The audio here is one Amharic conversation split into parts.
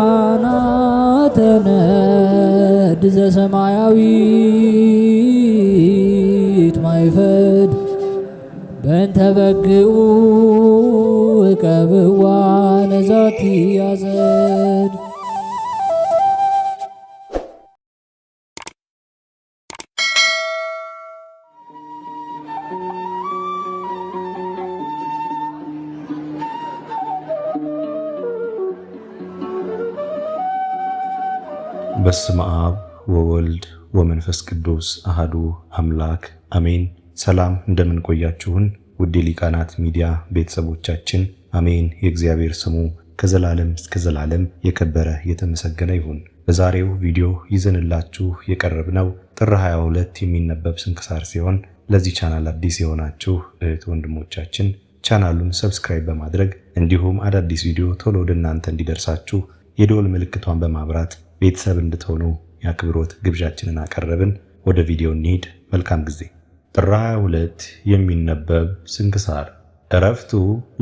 ሊቃናተ ነድ ዘሰማያዊት ማይፈድ በእንተ በግዑ እቀብዋ ነዛቲ ያዘድ። በስመ አብ ወወልድ ወመንፈስ ቅዱስ አሃዱ አምላክ አሜን። ሰላም እንደምን ቆያችሁን? ውድ ሊቃናት ሚዲያ ቤተሰቦቻችን አሜን። የእግዚአብሔር ስሙ ከዘላለም እስከ ዘላለም የከበረ የተመሰገነ ይሁን። በዛሬው ቪዲዮ ይዘንላችሁ የቀረብነው ጥር 22 የሚነበብ ስንክሳር ሲሆን ለዚህ ቻናል አዲስ የሆናችሁ እህት ወንድሞቻችን ቻናሉን ሰብስክራይብ በማድረግ እንዲሁም አዳዲስ ቪዲዮ ቶሎ ወደ እናንተ እንዲደርሳችሁ የደወል ምልክቷን በማብራት ቤተሰብ እንድትሆኑ የአክብሮት ግብዣችንን አቀረብን። ወደ ቪዲዮ እንሂድ። መልካም ጊዜ። ጥር 22 የሚነበብ ስንክሳር። ዕረፍቱ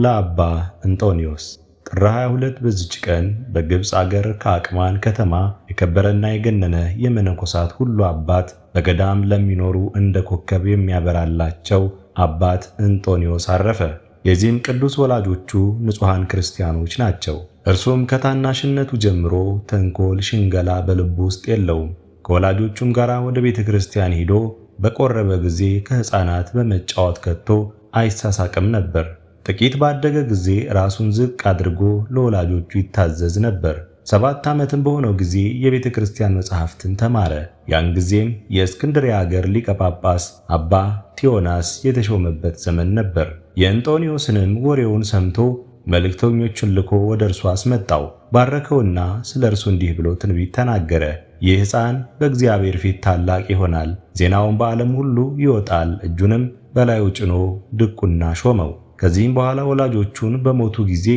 ለአባ እንጦንዮስ። ጥር 22 በዚች ቀን በግብፅ አገር ከአቅማን ከተማ የከበረና የገነነ የመነኮሳት ሁሉ አባት በገዳም ለሚኖሩ እንደ ኮከብ የሚያበራላቸው አባት እንጦንዮስ አረፈ። የዚህም ቅዱስ ወላጆቹ ንጹሐን ክርስቲያኖች ናቸው። እርሱም ከታናሽነቱ ጀምሮ ተንኮል፣ ሽንገላ በልቡ ውስጥ የለውም። ከወላጆቹም ጋር ወደ ቤተ ክርስቲያን ሄዶ በቆረበ ጊዜ ከሕፃናት በመጫወት ከቶ አይሳሳቅም ነበር። ጥቂት ባደገ ጊዜ ራሱን ዝቅ አድርጎ ለወላጆቹ ይታዘዝ ነበር። 7 ዓመትም በሆነው ጊዜ የቤተ ክርስቲያን መጻሕፍትን ተማረ። ያን ጊዜም የእስክንድርያ አገር ሊቀ ጳጳስ አባ ቴዎናስ የተሾመበት ዘመን ነበር። የእንጦንዮስንም ወሬውን ሰምቶ መልእክተኞቹን ልኮ ወደ እርሱ አስመጣው። ባረከውና ስለ እርሱ እንዲህ ብሎ ትንቢት ተናገረ። ይህ ሕፃን በእግዚአብሔር ፊት ታላቅ ይሆናል፣ ዜናውን በዓለም ሁሉ ይወጣል። እጁንም በላዩ ጭኖ ድቁና ሾመው። ከዚህም በኋላ ወላጆቹን በሞቱ ጊዜ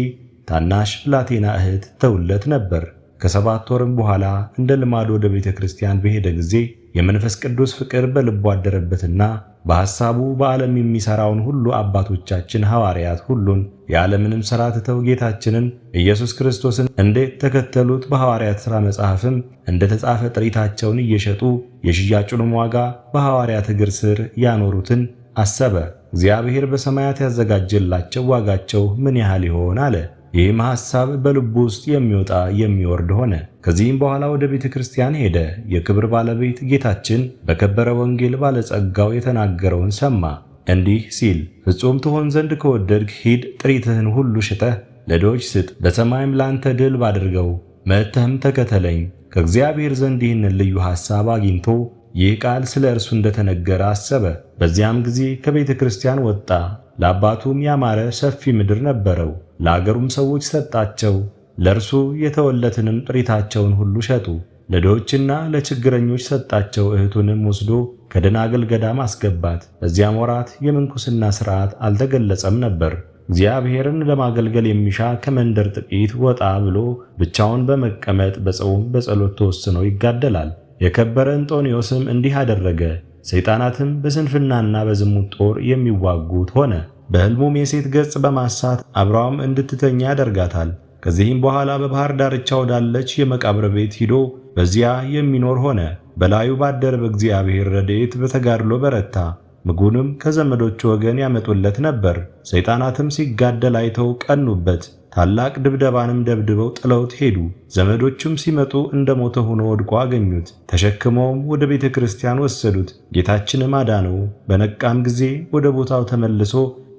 ታናሽ ብላቴና እህት ተውለት ነበር። ከ7 ወርም በኋላ እንደ ልማድ ወደ ቤተ ክርስቲያን በሄደ ጊዜ የመንፈስ ቅዱስ ፍቅር በልቡ አደረበትና በሐሳቡ በዓለም የሚሠራውን ሁሉ አባቶቻችን ሐዋርያት ሁሉን የዓለምንም ሥራ ትተው ጌታችንን ኢየሱስ ክርስቶስን እንዴት ተከተሉት፣ በሐዋርያት ሥራ መጽሐፍም እንደ ተጻፈ ጥሪታቸውን እየሸጡ የሽያጩንም ዋጋ በሐዋርያት እግር ስር ያኖሩትን አሰበ። እግዚአብሔር በሰማያት ያዘጋጀላቸው ዋጋቸው ምን ያህል ይሆን አለ። ይህም ሐሳብ በልቡ ውስጥ የሚወጣ የሚወርድ ሆነ። ከዚህም በኋላ ወደ ቤተ ክርስቲያን ሄደ። የክብር ባለቤት ጌታችን በከበረ ወንጌል ባለጸጋው የተናገረውን ሰማ፣ እንዲህ ሲል ፍጹም ትሆን ዘንድ ከወደድክ ሂድ፣ ጥሪትህን ሁሉ ሽጠህ ለድሆች ስጥ፣ በሰማይም ላንተ ድልብ አድርገው፣ መጥተህም ተከተለኝ። ከእግዚአብሔር ዘንድ ይህንን ልዩ ሐሳብ አግኝቶ ይህ ቃል ስለ እርሱ እንደተነገረ አሰበ። በዚያም ጊዜ ከቤተ ክርስቲያን ወጣ። ለአባቱም ያማረ ሰፊ ምድር ነበረው። ለአገሩም ሰዎች ሰጣቸው። ለእርሱ የተወለትንም ጥሪታቸውን ሁሉ ሸጡ። ለድሆችና ለችግረኞች ሰጣቸው። እህቱንም ወስዶ ከደናግል ገዳም አስገባት። በዚያም ወራት የምንኩስና ሥርዓት አልተገለጸም ነበር። እግዚአብሔርን ለማገልገል የሚሻ ከመንደር ጥቂት ወጣ ብሎ ብቻውን በመቀመጥ በጾም በጸሎት ተወስኖ ይጋደላል። የከበረ እንጦንዮስም እንዲህ አደረገ። ሰይጣናትም በስንፍናና በዝሙት ጦር የሚዋጉት ሆነ። በሕልሙም የሴት ገጽ በማሳት አብራውም እንድትተኛ ያደርጋታል። ከዚህም በኋላ በባህር ዳርቻ ወዳለች የመቃብር ቤት ሂዶ በዚያ የሚኖር ሆነ። በላዩ ባደረ በእግዚአብሔር ረድኤት በተጋድሎ በረታ። ምግቡንም ከዘመዶቹ ወገን ያመጡለት ነበር። ሰይጣናትም ሲጋደል አይተው ቀኑበት። ታላቅ ድብደባንም ደብድበው ጥለውት ሄዱ። ዘመዶቹም ሲመጡ እንደ ሞተ ሆኖ ወድቆ አገኙት። ተሸክመውም ወደ ቤተ ክርስቲያን ወሰዱት። ጌታችንም አዳነው። በነቃም ጊዜ ወደ ቦታው ተመልሶ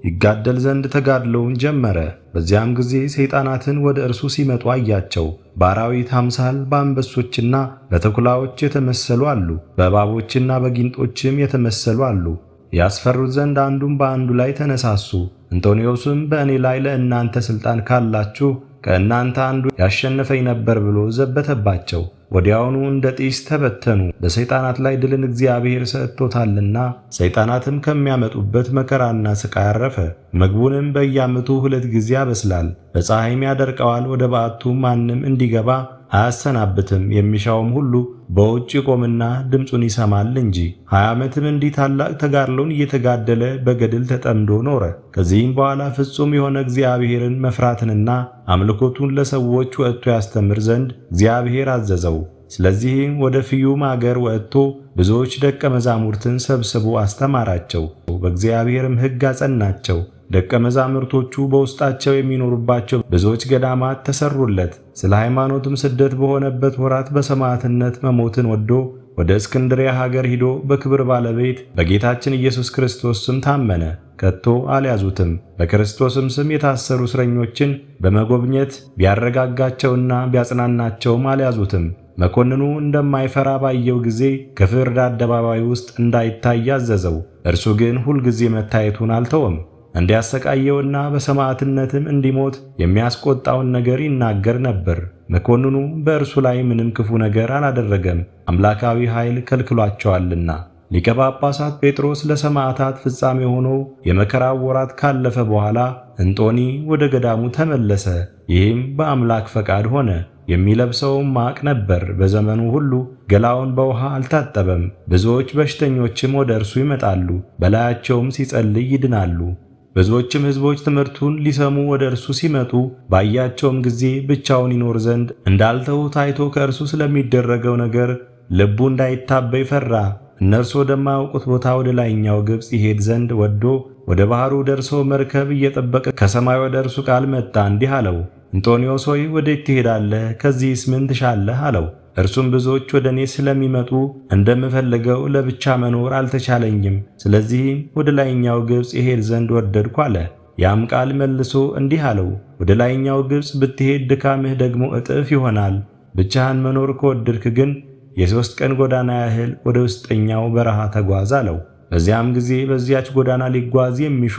ይጋደል ዘንድ ተጋድሎውን ጀመረ። በዚያም ጊዜ ሰይጣናትን ወደ እርሱ ሲመጡ አያቸው። በአራዊት አምሳል በአንበሶችና በተኩላዎች የተመሰሉ አሉ፣ በእባቦችና በጊንጦችም የተመሰሉ አሉ። ያስፈሩት ዘንድ አንዱም በአንዱ ላይ ተነሳሱ። እንጦንዮስም በእኔ ላይ ለእናንተ ሥልጣን ካላችሁ ከእናንተ አንዱ ያሸነፈኝ ነበር ብሎ ዘበተባቸው። ወዲያውኑ እንደ ጢስ ተበተኑ። በሰይጣናት ላይ ድልን እግዚአብሔር ሰጥቶታልና ሰይጣናትም ከሚያመጡበት መከራና ስቃይ አረፈ። ምግቡንም በየዓመቱ 2 ጊዜ ያበስላል፣ በፀሐይም ያደርቀዋል። ወደ በዓቱ ማንም እንዲገባ አያሰናብትም። የሚሻውም ሁሉ በውጭ ይቆምና ድምፁን ይሰማል እንጂ። 20 ዓመትም እንዲህ ታላቅ ተጋድሎን እየተጋደለ በገድል ተጠምዶ ኖረ። ከዚህም በኋላ ፍጹም የሆነ እግዚአብሔርን መፍራትንና አምልኮቱን ለሰዎች ወጥቶ ያስተምር ዘንድ እግዚአብሔር አዘዘው። ስለዚህም ወደ ፍዩም አገር ወጥቶ ብዙዎች ደቀ መዛሙርትን ሰብስቦ አስተማራቸው፣ በእግዚአብሔርም ሕግ አጸናቸው። ደቀ መዛሙርቶቹ በውስጣቸው የሚኖሩባቸው ብዙዎች ገዳማት ተሰሩለት። ስለ ሃይማኖትም ስደት በሆነበት ወራት በሰማዕትነት መሞትን ወዶ ወደ እስክንድርያ ሀገር ሂዶ በክብር ባለቤት በጌታችን ኢየሱስ ክርስቶስ ስም ታመነ። ከቶ አልያዙትም። በክርስቶስም ስም የታሰሩ እስረኞችን በመጎብኘት ቢያረጋጋቸውና ቢያጽናናቸውም አልያዙትም። መኮንኑ እንደማይፈራ ባየው ጊዜ ከፍርድ አደባባይ ውስጥ እንዳይታይ አዘዘው። እርሱ ግን ሁልጊዜ መታየቱን አልተወም። እንዲያሰቃየውና በሰማዕትነትም እንዲሞት የሚያስቆጣውን ነገር ይናገር ነበር። መኮንኑ በእርሱ ላይ ምንም ክፉ ነገር አላደረገም፣ አምላካዊ ኃይል ከልክሏቸዋልና። ሊቀ ጳጳሳት ጴጥሮስ ለሰማዕታት ፍጻሜ ሆኖ የመከራው ወራት ካለፈ በኋላ እንጦኒ ወደ ገዳሙ ተመለሰ። ይህም በአምላክ ፈቃድ ሆነ። የሚለብሰውም ማቅ ነበር። በዘመኑ ሁሉ ገላውን በውሃ አልታጠበም። ብዙዎች በሽተኞችም ወደ እርሱ ይመጣሉ፣ በላያቸውም ሲጸልይ ይድናሉ። ብዙዎችም ሕዝቦች ትምህርቱን ሊሰሙ ወደ እርሱ ሲመጡ ባያቸውም ጊዜ ብቻውን ይኖር ዘንድ እንዳልተውት አይቶ ከእርሱ ስለሚደረገው ነገር ልቡ እንዳይታበይ ፈራ። እነርሱ ወደማያውቁት ቦታ ወደ ላይኛው ግብፅ ይሄድ ዘንድ ወዶ ወደ ባህሩ ደርሶ መርከብ እየጠበቀ ከሰማይ ወደ እርሱ ቃል መጣ፣ እንዲህ አለው፦ እንጦንዮስ ሆይ ወዴት ትሄዳለህ? ከዚህስ ምን ትሻለህ? አለው። እርሱም ብዙዎች ወደ እኔ ስለሚመጡ እንደምፈልገው ለብቻ መኖር አልተቻለኝም፣ ስለዚህም ወደ ላይኛው ግብፅ ይሄድ ዘንድ ወደድኩ አለ። ያም ቃል መልሶ እንዲህ አለው፦ ወደ ላይኛው ግብፅ ብትሄድ ድካምህ ደግሞ እጥፍ ይሆናል። ብቻህን መኖር ከወደድክ ግን የ3 ቀን ጎዳና ያህል ወደ ውስጠኛው በረሃ ተጓዝ አለው። በዚያም ጊዜ በዚያች ጎዳና ሊጓዝ የሚሹ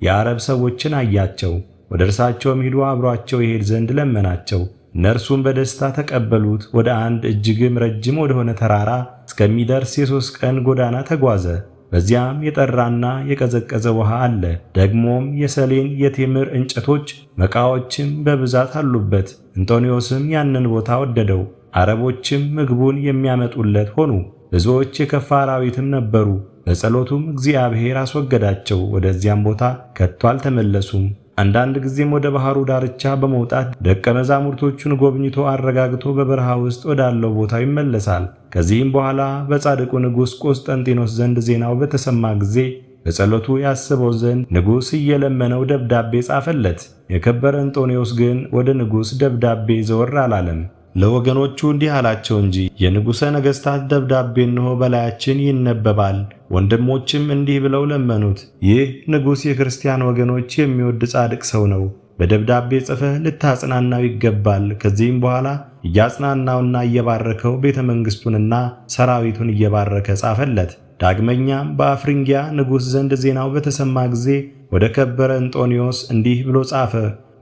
የአረብ ሰዎችን አያቸው። ወደ እርሳቸውም ሂዶ አብሯቸው ይሄድ ዘንድ ለመናቸው። እነርሱም በደስታ ተቀበሉት። ወደ አንድ እጅግም ረጅም ወደሆነ ተራራ እስከሚደርስ የ3 ቀን ጎዳና ተጓዘ። በዚያም የጠራና የቀዘቀዘ ውሃ አለ። ደግሞም የሰሌን የቴምር እንጨቶች መቃዎችም በብዛት አሉበት። እንጦንዮስም ያንን ቦታ ወደደው። አረቦችም ምግቡን የሚያመጡለት ሆኑ። ብዙዎች የከፋ አራዊትም ነበሩ። በጸሎቱም እግዚአብሔር አስወገዳቸው። ወደዚያም ቦታ ከቶ አልተመለሱም። አንዳንድ ጊዜም ወደ ባህሩ ዳርቻ በመውጣት ደቀ መዛሙርቶቹን ጎብኝቶ አረጋግቶ በበረሃ ውስጥ ወዳለው ቦታው ይመለሳል። ከዚህም በኋላ በጻድቁ ንጉሥ ቆስጠንጢኖስ ዘንድ ዜናው በተሰማ ጊዜ በጸሎቱ ያስበው ዘንድ ንጉሥ እየለመነው ደብዳቤ ጻፈለት። የከበረ እንጦንዮስ ግን ወደ ንጉሥ ደብዳቤ ዘወር አላለም። ለወገኖቹ እንዲህ አላቸው እንጂ የንጉሠ ነገሥታት ደብዳቤ እንሆ በላያችን ይነበባል። ወንድሞችም እንዲህ ብለው ለመኑት፣ ይህ ንጉሥ የክርስቲያን ወገኖች የሚወድ ጻድቅ ሰው ነው። በደብዳቤ ጽፈህ ልታጽናናው ይገባል። ከዚህም በኋላ እያጽናናውና እየባረከው ቤተ መንግሥቱንና ሰራዊቱን እየባረከ ጻፈለት። ዳግመኛም በአፍሪንጊያ ንጉሥ ዘንድ ዜናው በተሰማ ጊዜ ወደ ከበረ እንጦንዮስ እንዲህ ብሎ ጻፈ፣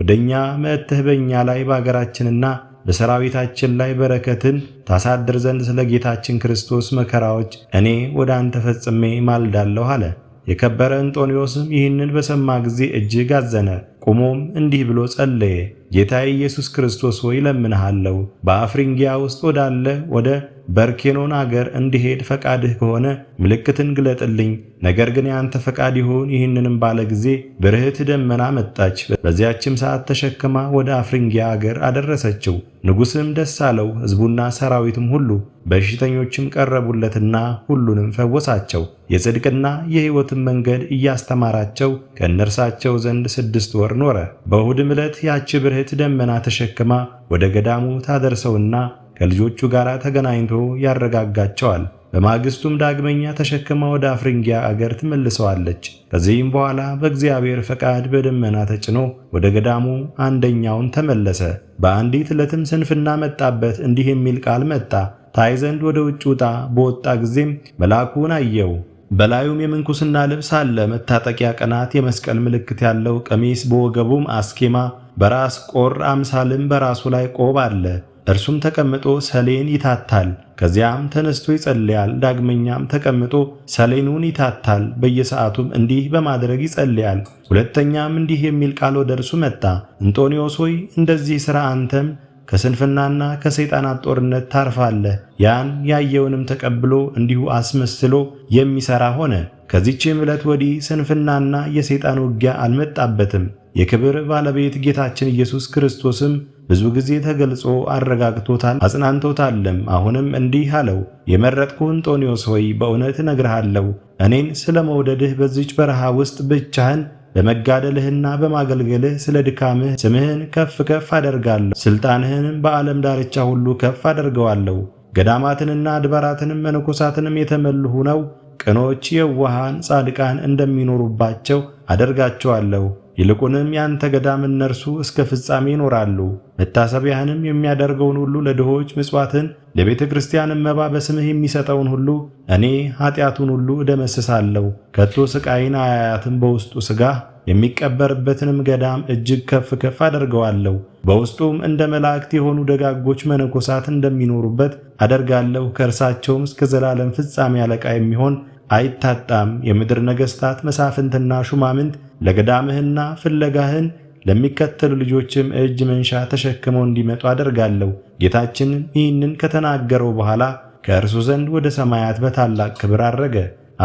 ወደኛ መጥተህ በእኛ ላይ በአገራችንና በሰራዊታችን ላይ በረከትን ታሳድር ዘንድ ስለ ጌታችን ክርስቶስ መከራዎች እኔ ወደ አንተ ፈጽሜ ማልዳለሁ አለ። የከበረ እንጦንዮስም ይህንን በሰማ ጊዜ እጅግ አዘነ። ቆሞም እንዲህ ብሎ ጸለየ፣ ጌታዬ ኢየሱስ ክርስቶስ ሆይ እለምንሃለሁ፣ በአፍሪንጊያ ውስጥ ወዳለ ወደ በርኬኖን አገር እንዲሄድ ፈቃድህ ከሆነ ምልክትን ግለጥልኝ። ነገር ግን ያንተ ፈቃድ ይሁን። ይህንንም ባለ ጊዜ ብርህት ደመና መጣች። በዚያችም ሰዓት ተሸክማ ወደ አፍሪንጊያ አገር አደረሰችው። ንጉሥም ደስ አለው። ሕዝቡና ሰራዊቱም ሁሉ በሽተኞችም ቀረቡለትና ሁሉንም ፈወሳቸው። የጽድቅና የሕይወትን መንገድ እያስተማራቸው ከእነርሳቸው ዘንድ 6 ወር ኖረ። በእሁድም ዕለት ያች ብርህት ደመና ተሸክማ ወደ ገዳሙ ታደርሰውና ከልጆቹ ጋር ተገናኝቶ ያረጋጋቸዋል። በማግስቱም ዳግመኛ ተሸክማ ወደ አፍሪንጊያ አገር ትመልሰዋለች። ከዚህም በኋላ በእግዚአብሔር ፈቃድ በደመና ተጭኖ ወደ ገዳሙ አንደኛውን ተመለሰ። በአንዲት ዕለትም ስንፍና መጣበት። እንዲህ የሚል ቃል መጣ፣ ታይ ዘንድ ወደ ውጭ ውጣ። በወጣ ጊዜም መልአኩን አየው። በላዩም የምንኩስና ልብስ አለ፣ መታጠቂያ ቀናት፣ የመስቀል ምልክት ያለው ቀሚስ፣ በወገቡም አስኬማ፣ በራስ ቆር አምሳልም በራሱ ላይ ቆብ አለ። እርሱም ተቀምጦ ሰሌን ይታታል። ከዚያም ተነስቶ ይጸልያል። ዳግመኛም ተቀምጦ ሰሌኑን ይታታል። በየሰዓቱም እንዲህ በማድረግ ይጸልያል። ሁለተኛም እንዲህ የሚል ቃል ወደ እርሱ መጣ፣ እንጦንዮስ ሆይ እንደዚህ ሥራ አንተም ከስንፍናና ከሰይጣናት ጦርነት ታርፋለህ። ያን ያየውንም ተቀብሎ እንዲሁ አስመስሎ የሚሰራ ሆነ። ከዚህችም ዕለት ወዲህ ስንፍናና የሰይጣን ውጊያ አልመጣበትም። የክብር ባለቤት ጌታችን ኢየሱስ ክርስቶስም ብዙ ጊዜ ተገልጾ አረጋግቶታል፣ አጽናንቶታልም። አሁንም እንዲህ አለው፣ የመረጥኩህ እንጦንዮስ ሆይ በእውነት እነግርሃለሁ፣ እኔን ስለ መውደድህ በዚች በረሃ ውስጥ ብቻህን በመጋደልህና በማገልገልህ ስለ ድካምህ ስምህን ከፍ ከፍ አደርጋለሁ። ሥልጣንህንም በዓለም ዳርቻ ሁሉ ከፍ አደርገዋለሁ። ገዳማትንና አድባራትንም መነኮሳትንም የተመሉ ሆነው ቅኖች የዋሃን ጻድቃን እንደሚኖሩባቸው አደርጋቸዋለሁ። ይልቁንም ያንተ ገዳም እነርሱ እስከ ፍጻሜ ይኖራሉ። መታሰቢያህንም የሚያደርገውን ሁሉ፣ ለድሆች ምጽዋትን፣ ለቤተ ክርስቲያንም መባ በስምህ የሚሰጠውን ሁሉ እኔ ኃጢአቱን ሁሉ እደመስሳለሁ። ከቶ ስቃይን አያያትም። በውስጡ ሥጋህ የሚቀበርበትንም ገዳም እጅግ ከፍ ከፍ አደርገዋለሁ። በውስጡም እንደ መላእክት የሆኑ ደጋጎች መነኮሳት እንደሚኖሩበት አደርጋለሁ። ከእርሳቸውም እስከ ዘላለም ፍጻሜ አለቃ የሚሆን አይታጣም። የምድር ነገሥታት መሳፍንትና ሹማምንት ለገዳምህና ፍለጋህን ለሚከተሉ ልጆችም እጅ መንሻ ተሸክመው እንዲመጡ አደርጋለሁ። ጌታችንም ይህንን ከተናገረው በኋላ ከእርሱ ዘንድ ወደ ሰማያት በታላቅ ክብር አረገ።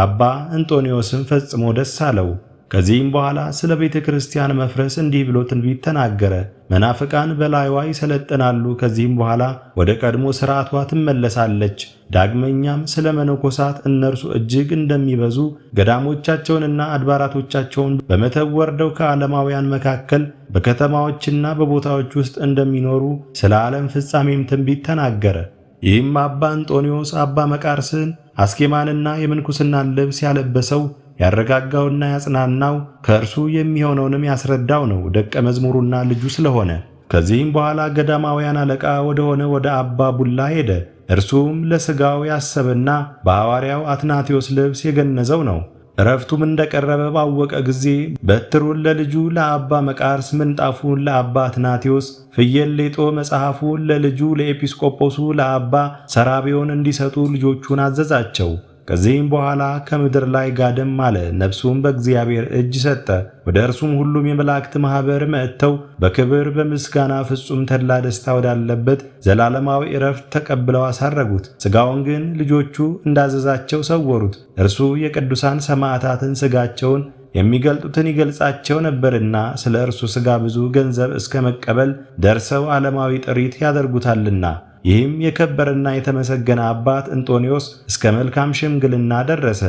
አባ እንጦንዮስም ፈጽሞ ደስ አለው። ከዚህም በኋላ ስለ ቤተ ክርስቲያን መፍረስ እንዲህ ብሎ ትንቢት ተናገረ። መናፍቃን በላይዋ ይሰለጥናሉ። ከዚህም በኋላ ወደ ቀድሞ ሥርዓቷ ትመለሳለች። ዳግመኛም ስለ መነኮሳት እነርሱ እጅግ እንደሚበዙ ገዳሞቻቸውንና አድባራቶቻቸውን በመተው ወርደው ከዓለማውያን መካከል በከተማዎችና በቦታዎች ውስጥ እንደሚኖሩ ስለ ዓለም ፍጻሜም ትንቢት ተናገረ። ይህም አባ እንጦንዮስ አባ መቃርስን አስኬማንና የምንኩስናን ልብስ ያለበሰው ያረጋጋውና ያጽናናው ከእርሱ የሚሆነውንም ያስረዳው ነው፣ ደቀ መዝሙሩና ልጁ ስለሆነ። ከዚህም በኋላ ገዳማውያን አለቃ ወደሆነ ወደ አባ ቡላ ሄደ። እርሱም ለሥጋው ያሰበና በሐዋርያው አትናቴዎስ ልብስ የገነዘው ነው። ዕረፍቱም እንደቀረበ ባወቀ ጊዜ በትሩን ለልጁ ለአባ መቃርስ፣ ምንጣፉን ለአባ አትናቴዎስ፣ ፍየል ሌጦ መጽሐፉን ለልጁ ለኤጲስቆጶሱ ለአባ ሰራቢዮን እንዲሰጡ ልጆቹን አዘዛቸው። ከዚህም በኋላ ከምድር ላይ ጋደም አለ። ነፍሱም በእግዚአብሔር እጅ ሰጠ። ወደ እርሱም ሁሉም የመላእክት ማኅበር መጥተው በክብር በምስጋና ፍጹም ተድላ ደስታ ወዳለበት ዘላለማዊ ዕረፍት ተቀብለው አሳረጉት። ሥጋውን ግን ልጆቹ እንዳዘዛቸው ሰወሩት። እርሱ የቅዱሳን ሰማዕታትን ሥጋቸውን የሚገልጡትን ይገልጻቸው ነበርና ስለ እርሱ ሥጋ ብዙ ገንዘብ እስከ መቀበል ደርሰው ዓለማዊ ጥሪት ያደርጉታልና። ይህም የከበረና የተመሰገነ አባት እንጦንዮስ እስከ መልካም ሽምግልና ደረሰ።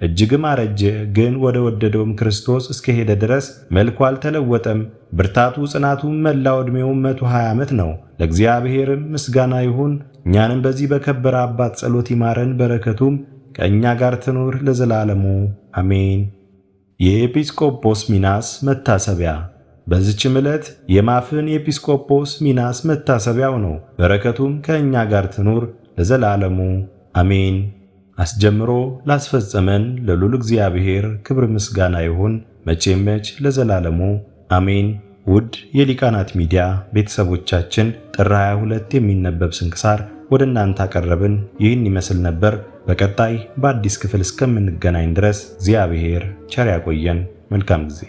እጅግም አረጀ። ግን ወደ ወደደውም ክርስቶስ እስከ ሄደ ድረስ መልኩ አልተለወጠም። ብርታቱ ጽናቱም መላው ዕድሜውም 120 ዓመት ነው። ለእግዚአብሔርም ምስጋና ይሁን። እኛንም በዚህ በከበረ አባት ጸሎት ይማረን፣ በረከቱም ከእኛ ጋር ትኑር ለዘላለሙ አሜን። የኤጲስቆጶስ ሚናስ መታሰቢያ። በዚችም ዕለት የማፍን ኤጲስቆጶስ ሚናስ መታሰቢያው ነው። በረከቱም ከእኛ ጋር ትኑር ለዘላለሙ አሜን። አስጀምሮ ላስፈጸመን ለልዑል እግዚአብሔር ክብር ምስጋና ይሁን መቼም መች ለዘላለሙ አሜን። ውድ የሊቃናት ሚዲያ ቤተሰቦቻችን ጥር 22 የሚነበብ ስንክሳር ወደ እናንተ አቀረብን። ይህን ይመስል ነበር። በቀጣይ በአዲስ ክፍል እስከምንገናኝ ድረስ እግዚአብሔር ቸር ያቆየን። መልካም ጊዜ